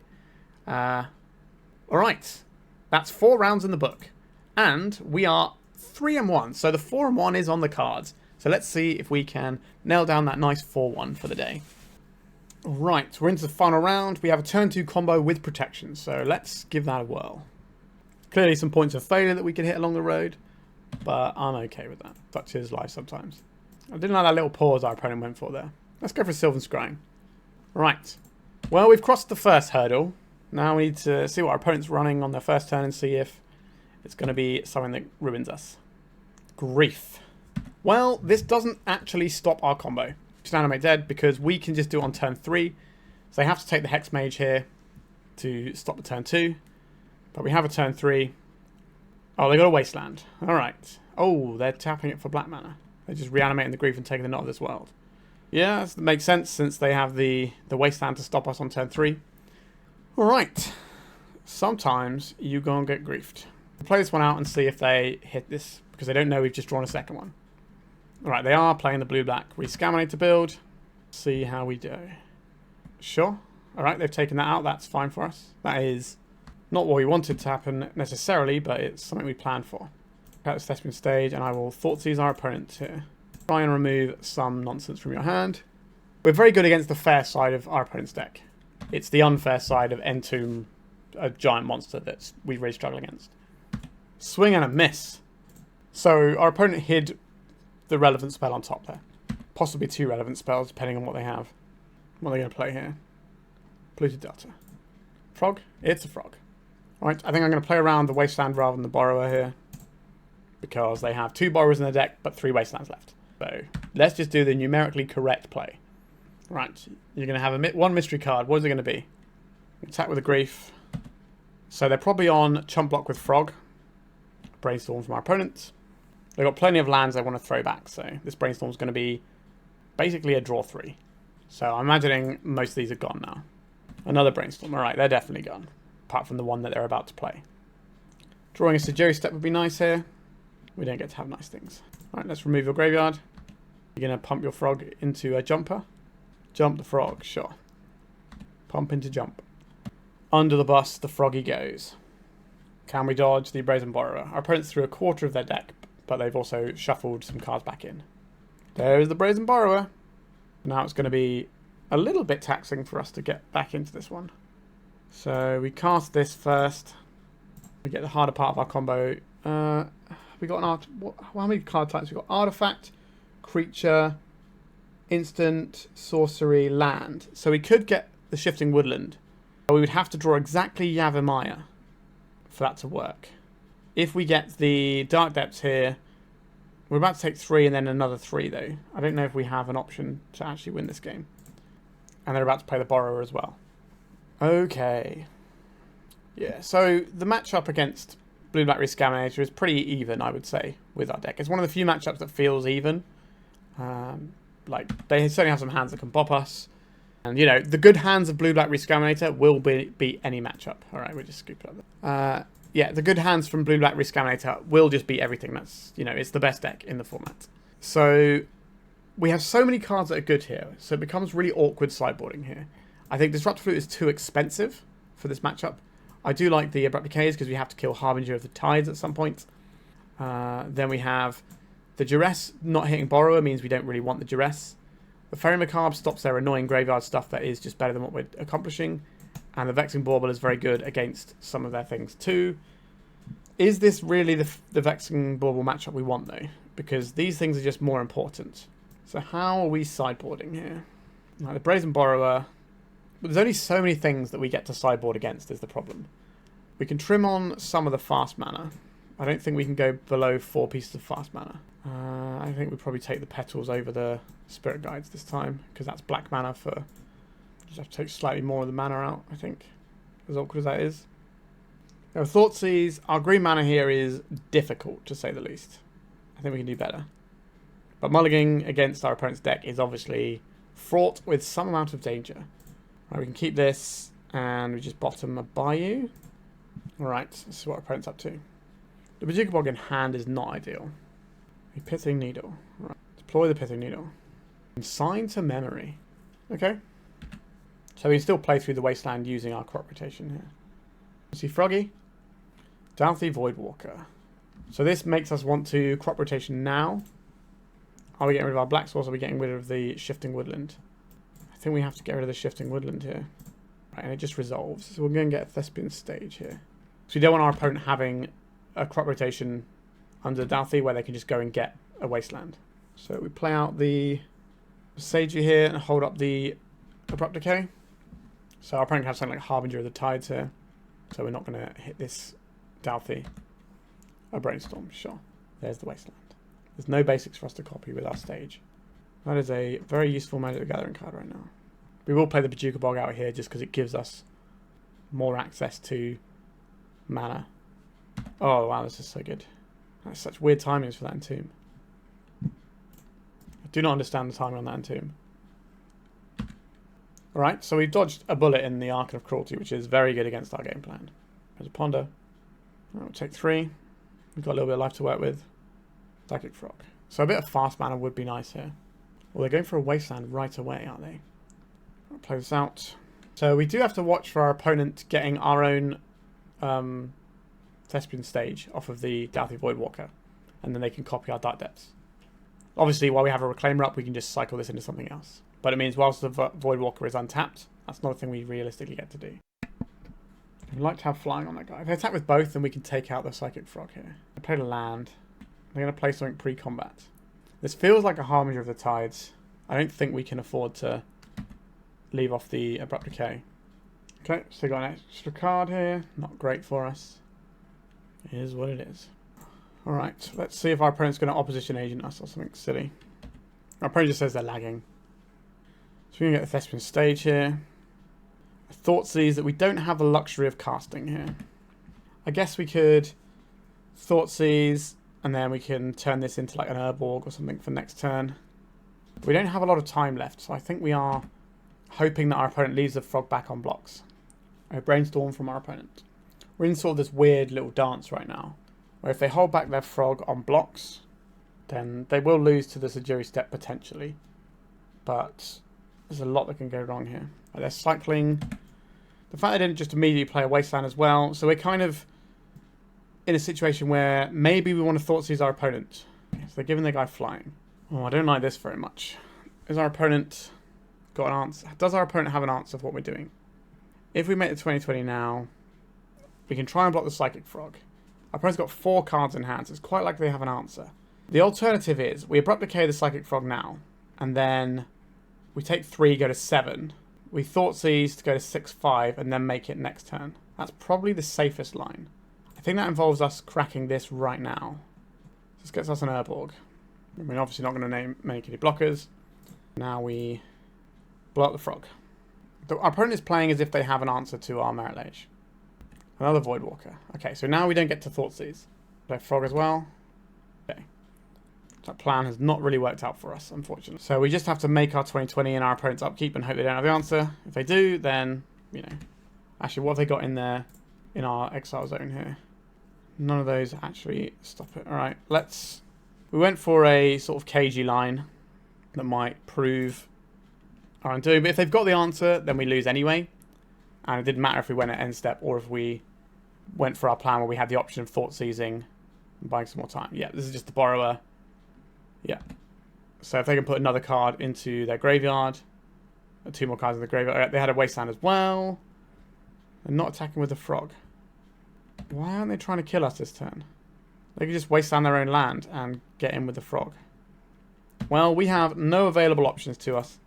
Alright. That's 4 rounds in the book. And we are 3-1. So the 4-1 is on the cards. So let's see if we can nail down that nice 4-1 for the day. Right, we're into the final round. We have a turn 2 combo with protection. So let's give that a whirl. Clearly some points of failure that we could hit along the road. But I'm okay with that. Such is life sometimes. I didn't like that little pause our opponent went for there. Let's go for Sylvan Scrying. Right. Well, we've crossed the first hurdle. Now we need to see what our opponent's running on their first turn and see if it's going to be something that ruins us. Grief. Well, this doesn't actually stop our combo. Just animate dead because we can just do it on turn 3. So they have to take the Hexmage here to stop the turn 2. But we have a turn 3. Oh, they got a Wasteland. Alright. Oh, they're tapping it for black mana. They're just reanimating the Grief and taking the Knot of this world. Yeah, that makes sense since they have the Wasteland to stop us on turn 3. Alright. Sometimes you go and get griefed. We'll play this one out and see if they hit this, because they don't know we've just drawn a second one. Alright, they are playing the blue-black Rescaminator build. See how we do. Sure. Alright, they've taken that out. That's fine for us. That is not what we wanted to happen necessarily, but it's something we planned for. At the Thespian stage, and I will Thoughtseize our opponent here. Try and remove some nonsense from your hand. We're very good against the fair side of our opponent's deck. It's the unfair side of Entomb, a giant monster that we really struggle against. Swing and a miss. So our opponent hid the relevant spell on top there. Possibly 2 relevant spells, depending on what they have. What are they going to play here? Polluted Delta. Frog? It's a frog. Alright, I think I'm going to play around the Wasteland rather than the Borrower here. Because they have 2 Borrowers in their deck, but 3 Wastelands left. So let's just do the numerically correct play. Right, you're going to have one mystery card. What is it going to be? Attack with a Grief. So they're probably on Chump Block with Frog. Brainstorm from our opponent. They've got plenty of lands they want to throw back. So this Brainstorm is going to be basically a draw 3. So I'm imagining most of these are gone now. Another Brainstorm. Alright, they're definitely gone. Apart from the one that they're about to play. Drawing a Sejiri Steppe would be nice here. We don't get to have nice things. Alright, let's remove your graveyard. You're going to pump your frog into a jumper. Jump the frog, sure. Pump into jump. Under the bus, the froggy goes. Can we dodge the Brazen Borrower? Our opponents threw a quarter of their deck, but they've also shuffled some cards back in. There's the Brazen Borrower. Now it's going to be a little bit taxing for us to get back into this one. So we cast this first. We get the harder part of our combo. We got an art. How many card types? We got Artifact, Creature, Instant, Sorcery, Land. So we could get the Shifting Woodland, but we would have to draw exactly Yavimaya for that to work. If we get the Dark Depths here, we're about to take 3 and then another 3 though. I don't know if we have an option to actually win this game. And they're about to play the Borrower as well. Okay. Yeah, so the matchup against Blue-Black Rescaminator is pretty even, I would say, with our deck. It's one of the few matchups that feels even. Like, they certainly have some hands that can bop us. And, you know, the good hands of Blue-Black Rescaminator will beat any matchup. Alright, we'll just scoop it up there. Yeah, the good hands from Blue-Black Rescaminator will just beat everything. That's, you know, it's the best deck in the format. So, we have so many cards that are good here. So, it becomes really awkward sideboarding here. I think Disruptor Flute is too expensive for this matchup. I do like the Abrupt Decays because we have to kill Harbinger of the Tides at some point. Then we have the Duress. Not hitting Borrower means we don't really want the Duress. The Faerie Macabre stops their annoying graveyard stuff that is just better than what we're accomplishing. And the Vexing Bauble is very good against some of their things too. Is this really the Vexing Bauble matchup we want though? Because these things are just more important. So how are we sideboarding here? Now, the Brazen Borrower. There's only so many things that we get to sideboard against is the problem. We can trim on some of the fast mana. I don't think we can go below 4 pieces of fast mana. I think we'd probably take the Petals over the Spirit Guides this time, because that's black mana for... Just have to take slightly more of the mana out, I think. As awkward as that is. Now, Thoughtseize, our green mana here is difficult, to say the least. I think we can do better. But mulliganing against our opponent's deck is obviously fraught with some amount of danger. Right, we can keep this, and we just bottom a Bayou. Alright, this is what our opponent's up to. The Bojuka Bog in hand is not ideal. A Pithing Needle. Right, deploy the Pithing Needle. Consign to memory. Okay. So we can still play through the Wasteland using our crop rotation here. See Froggy. Dauthi Voidwalker. So this makes us want to crop rotation now. Are we getting rid of our Black Source, or are we getting rid of the Shifting Woodland? I think we have to get rid of the Shifting Woodland here. Right, and it just resolves. So we're going to get a Thespian stage here. So we don't want our opponent having a crop rotation under Dauthi where they can just go and get a Wasteland. So we play out the Boseiju here and hold up the Abrupt Decay. So our opponent has something like Harbinger of the Tides here. So we're not going to hit this Dauthi. A Brainstorm, sure. There's the Wasteland. There's no basics for us to copy with our stage. That is a very useful Magic the Gathering card right now. We will play the Bojuka Bog out here just because it gives us more access to mana. Oh wow, this is so good. That's such weird timings for that Entomb. I do not understand the timing on that Entomb. Alright, so we dodged a bullet in the Archon of Cruelty, which is very good against our game plan. There's a Ponder. We'll take 3. We've got a little bit of life to work with. Psychic Frog. So a bit of fast mana would be nice here. Well, they're going for a Wasteland right away, aren't they? I'll play this out. So we do have to watch for our opponent getting our own Thespian stage off of the Dauthi Voidwalker. And then they can copy our Dark Depths. Obviously, while we have a Reclaimer up, we can just cycle this into something else. But it means whilst the Voidwalker is untapped, that's not a thing we realistically get to do. I'd like to have flying on that guy. If they attack with both, then we can take out the Psychic Frog here. I played a land. They're going to play something pre-combat. This feels like a Harbinger of the Tides. I don't think we can afford to leave off the Abrupt Decay. Okay, so we got an extra card here. Not great for us. It is what it is. Alright, let's see if our opponent's going to opposition agent us or something silly. Our opponent just says they're lagging. So we're going to get the Thespian stage here. I Thoughtseize that we don't have the luxury of casting here. I guess we could Thoughtseize, and then we can turn this into like an Urborg or something for next turn. We don't have a lot of time left, so I think we are hoping that our opponent leaves the frog back on blocks. A Brainstorm from our opponent. We're in sort of this weird little dance right now, where if they hold back their frog on blocks, then they will lose to the Sejiri Steppe potentially. But there's a lot that can go wrong here. They're cycling. The fact they didn't just immediately play a Wasteland as well, so we're kind of in a situation where maybe we want to Thoughtseize our opponent. Okay, so they're giving their guy flying. Oh, I don't like this very much. Is our opponent got an answer? Does our opponent have an answer for what we're doing? If we make the 2020 now, we can try and block the Psychic Frog. Our opponent's got 4 cards in hand, so it's quite likely they have an answer. The alternative is we Abrupt Decay the Psychic Frog now, and then we take 3, go to 7. We Thoughtseize to go to 6-5, and then make it next turn. That's probably the safest line. I think that involves us cracking this right now. This gets us an Urborg. We're obviously not going to name make any blockers. Now we blow up the frog. Our opponent is playing as if they have an answer to our MARIT LAGE. Another Voidwalker. Okay, so now we don't get to Thoughtseize. Play frog as well. Okay. That plan has not really worked out for us, unfortunately. So we just have to make our 2020 and our opponent's upkeep and hope they don't have the answer. If they do, then, you know. Actually, what have they got in there in our exile zone here? None of those actually stop it. All right, let's... We went for a sort of cagey line that might prove our undoing. But if they've got the answer, then we lose anyway. And it didn't matter if we went at end step or if we went for our plan where we had the option of Thoughtseizing and buying some more time. Yeah, this is just the borrower. Yeah. So if they can put another card into their graveyard, 2 more cards in the graveyard. They had a wasteland as well. They're not attacking with the frog. Why aren't they trying to kill us this turn? They could just wasteland their own land and get in with the frog. Well, we have no available options to us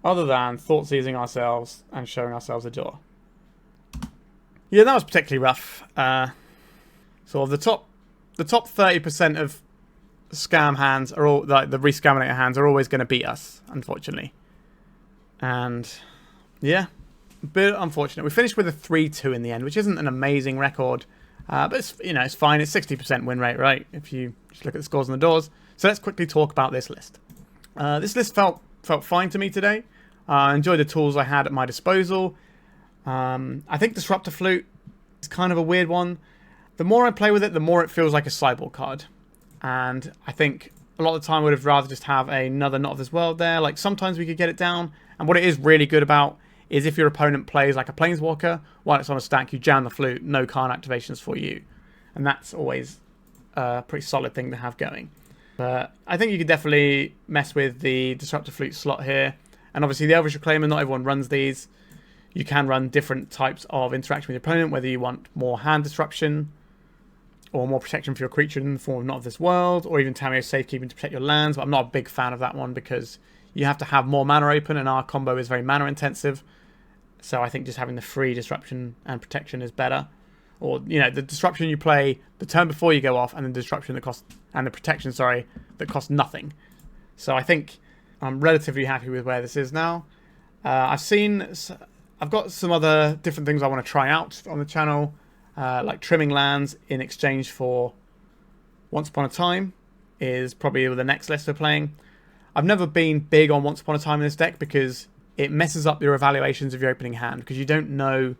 other than Thoughtseizing ourselves and showing ourselves a door. Yeah, that was particularly rough. So the top 30% of scam hands are all like the rescaminator hands are always going to beat us, unfortunately. And yeah, a bit unfortunate. We finished with a 3-2 in the end, which isn't an amazing record, but it's, you know, it's fine. It's 60% win rate, right? If you just look at the scores on the doors. So let's quickly talk about this list. This list felt fine to me today. I enjoyed the tools I had at my disposal. I think Disruptor Flute is kind of a weird one. The more I play with it, the more it feels like a sideboard card. And I think a lot of the time I would have rather just have another Not of This World there. Like sometimes we could get it down. And what it is really good about is if your opponent plays like a Planeswalker, while it's on a stack, you jam the Flute, no card activations for you. And that's always a pretty solid thing to have going. But I think you could definitely mess with the Disruptor Flute slot here. And obviously the Elvish Reclaimer, not everyone runs these. You can run different types of interaction with your opponent, whether you want more hand disruption or more protection for your creature in the form of Not of This World, or even Tamiyo Safekeeping to protect your lands. But I'm not a big fan of that one because you have to have more mana open, and our combo is very mana intensive. So I think just having the free disruption and protection is better. Or, you know, the disruption you play the turn before you go off, and the disruption that costs, and the protection, sorry, that costs nothing. So I think I'm relatively happy with where this is now. I've got some other different things I want to try out on the channel, like trimming lands in exchange for Once Upon a Time is probably the next list we're playing. I've never been big on Once Upon a Time in this deck because it messes up your evaluations of your opening hand because you don't know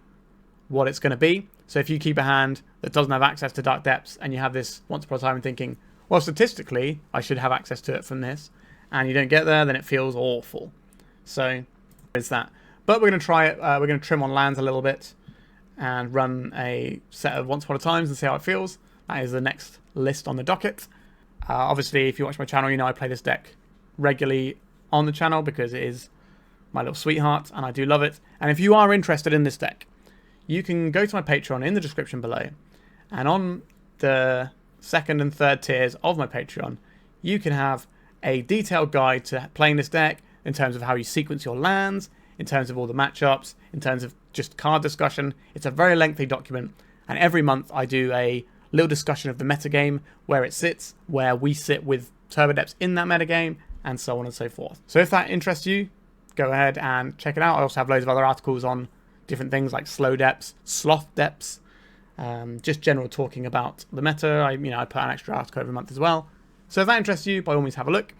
what it's going to be. So if you keep a hand that doesn't have access to Dark Depths and you have this Once Upon a Time and thinking, well, statistically, I should have access to it from this, and you don't get there, then it feels awful. So it's that. But we're going to try it. We're going to trim on lands a little bit and run a set of Once Upon a Times and see how it feels. That is the next list on the docket. Obviously, if you watch my channel, you know I play this deck regularly on the channel because it is my little sweetheart and I do love it. And if you are interested in this deck, you can go to my Patreon in the description below. And on the 2nd and 3rd tiers of my Patreon, you can have a detailed guide to playing this deck in terms of how you sequence your lands, in terms of all the matchups, in terms of just card discussion. It's a very lengthy document, and every month I do a little discussion of the metagame, where it sits, where we sit with Turbodepths in that metagame, and so on and so forth. So if that interests you, go ahead and check it out. I also have loads of other articles on different things like slow depths, sloth depths, just general talking about the meta. I put an extra article every month as well. So if that interests you, by all means have a look.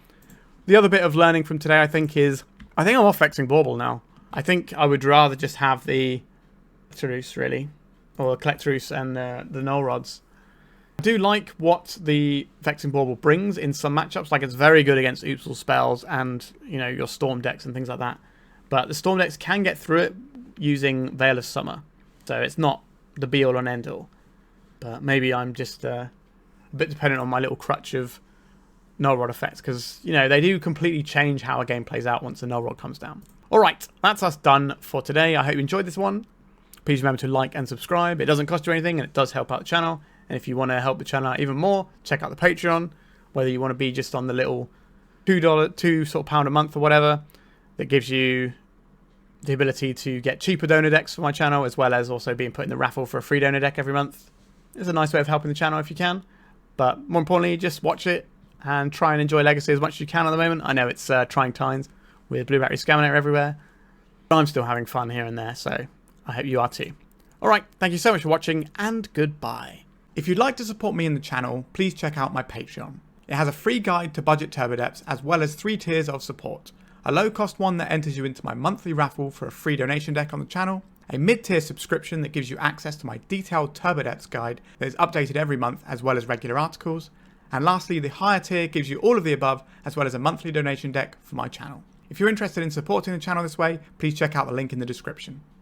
The other bit of learning from today, I think I'm off Vexing Bauble now. I think I would rather just have the Collectorus, really, or the Collectorus and the Null Rods. I do like what the Vexing Bauble brings in some matchups. Like, it's very good against Oopsal spells and, you know, your Storm decks and things like that. But the Storm decks can get through it using Veil of Summer. So it's not the be-all and end-all. But maybe I'm just a bit dependent on my little crutch of Null Rod effects, because, you know, they do completely change how a game plays out once the Null Rod comes down. Alright, that's us done for today. I hope you enjoyed this one. Please remember to like and subscribe. It doesn't cost you anything, and it does help out the channel. And if you want to help the channel out even more, check out the Patreon. Whether you want to be just on the little £2 sort of pound a month or whatever, that gives you the ability to get cheaper donor decks for my channel, as well as also being put in the raffle for a free donor deck every month. It's a nice way of helping the channel if you can. But more importantly, just watch it and try and enjoy Legacy as much as you can at the moment. I know it's trying times with Blue Battery Scaminator everywhere, but I'm still having fun here and there, so I hope you are too. Alright, thank you so much for watching, and goodbye. If you'd like to support me in the channel, please check out my Patreon. It has a free guide to budget Turbodepths as well as 3 tiers of support. A low cost one that enters you into my monthly raffle for a free donation deck on the channel, a mid-tier subscription that gives you access to my detailed Turbodepths guide that is updated every month as well as regular articles, and lastly the higher tier gives you all of the above as well as a monthly donation deck for my channel. If you're interested in supporting the channel this way, please check out the link in the description.